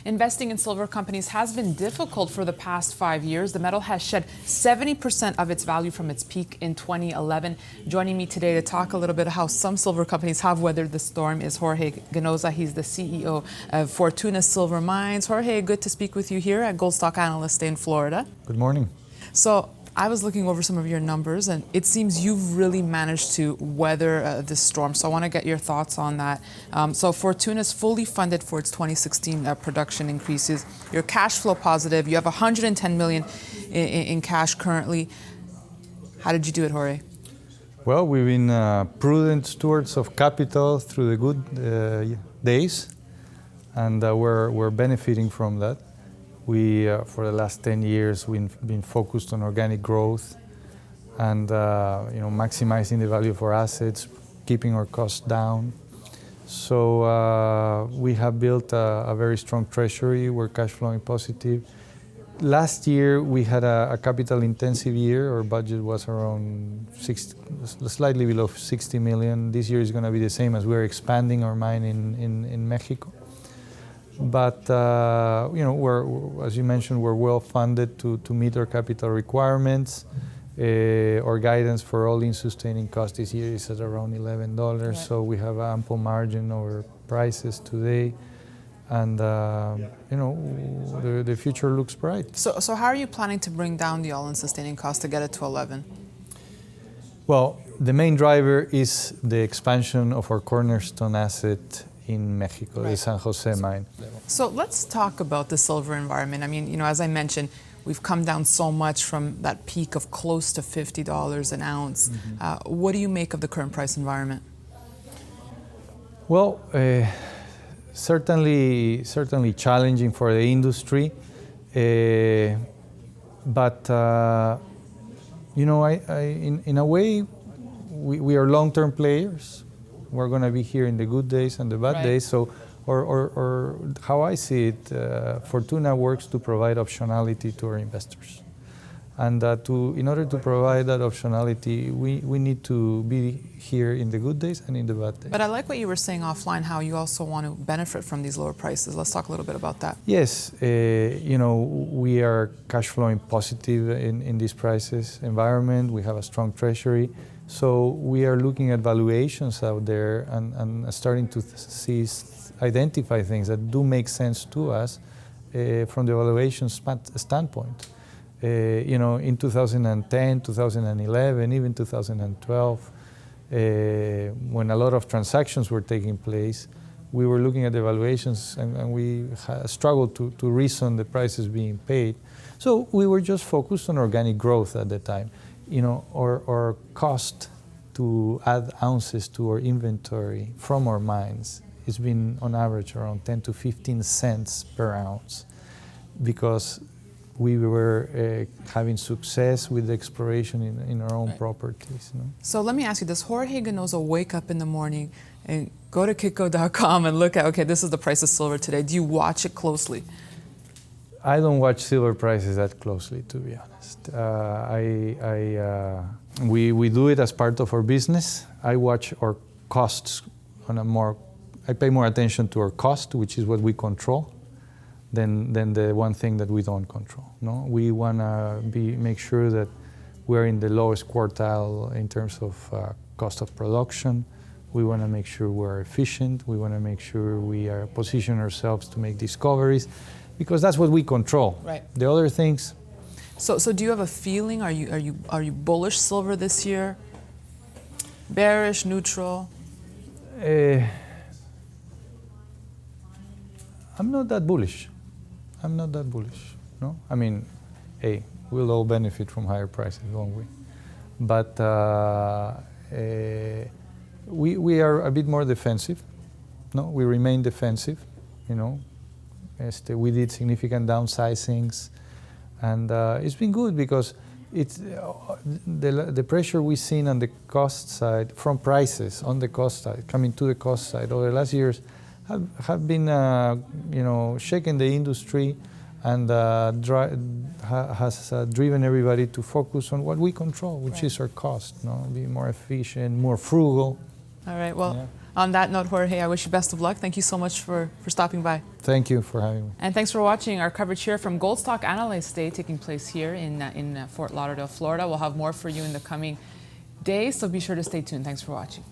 Investing in silver companies has been difficult for the past 5 years. The metal has shed 70% of its value from its peak in 2011. Joining me today to talk a little bit how some silver companies have weathered the storm is Jorge Ganoza. He's the CEO of Fortuna Silver Mines. Jorge, good to speak with you here at Gold Stock Analyst in Florida. Good morning. So I was looking over some of your numbers, and it seems you've really managed to weather this storm. So I want to get your thoughts on that. So Fortuna is fully funded for its 2016 production increases. You're cash flow positive. You have 110 million in cash currently. How did you do it, Jorge? Well, we've been prudent stewards of capital through the good days, and we're benefiting from that. We, for the last 10 years, we've been focused on organic growth and maximizing the value of our assets, keeping our costs down. So we have built a very strong treasury. We're cash flowing positive. Last year, we had a capital-intensive year. Our budget was around slightly below 60 million. This year is going to be the same as we're expanding our mine in Mexico. But we're, as you mentioned, we're well funded to meet our capital requirements. Our guidance for all-in sustaining cost this year is at around $11. Right. So we have ample margin over prices today, and the future looks bright. So how are you planning to bring down the all-in sustaining cost to get it to 11? Well, the main driver is the expansion of our cornerstone asset in Mexico, right. The San Jose mine. So let's talk about the silver environment. I mean, as I mentioned, we've come down so much from that peak of close to $50 an ounce. Mm-hmm. What do you make of the current price environment? Well, certainly challenging for the industry, but in a way, we are long-term players. We're going to be here in the good days and the bad days. So, or how I see it, Fortuna works to provide optionality to our investors. And in order to provide that optionality, we need to be here in the good days and in the bad days. But I like what you were saying offline, how you also want to benefit from these lower prices. Let's talk a little bit about that. Yes, we are cash flowing positive in this prices environment. We have a strong treasury. So we are looking at valuations out there and starting to identify things that do make sense to us from the valuation standpoint. In 2010, 2011, even 2012, when a lot of transactions were taking place, we were looking at the valuations and we struggled to reason the prices being paid. So we were just focused on organic growth at the time. Our cost to add ounces to our inventory from our mines has been on average around 10 to 15 cents per ounce, because we were having success with the exploration in our own properties. So let me ask you, does Jorge Ganoza wake up in the morning and go to Kitco.com and look at, okay, this is the price of silver today? Do you watch it closely? I don't watch silver prices that closely, to be honest. We do it as part of our business. I watch our costs I pay more attention to our cost, which is what we control, than the one thing that we don't control. No, we want to make sure that we're in the lowest quartile in terms of cost of production. We want to make sure we're efficient. We want to make sure we are position ourselves to make discoveries, because that's what we control. Right. The other things. So do you have a feeling? Are you bullish silver this year? Bearish, neutral? I'm not that bullish. No, I mean, hey, we'll all benefit from higher prices, won't we? But we are a bit more defensive. No, we remain defensive. We did significant downsizings, and it's been good because it's the pressure we've seen on the cost side from prices on the cost side, coming to the cost side over the last years have been shaking the industry and has driven everybody to focus on what we control, which is our cost. Be more efficient, more frugal. All right. Well. Yeah. On that note, Jorge, I wish you best of luck. Thank you so much for stopping by. Thank you for having me. And thanks for watching our coverage here from Gold Stock Analyst Day taking place here in Fort Lauderdale, Florida. We'll have more for you in the coming days, so be sure to stay tuned. Thanks for watching.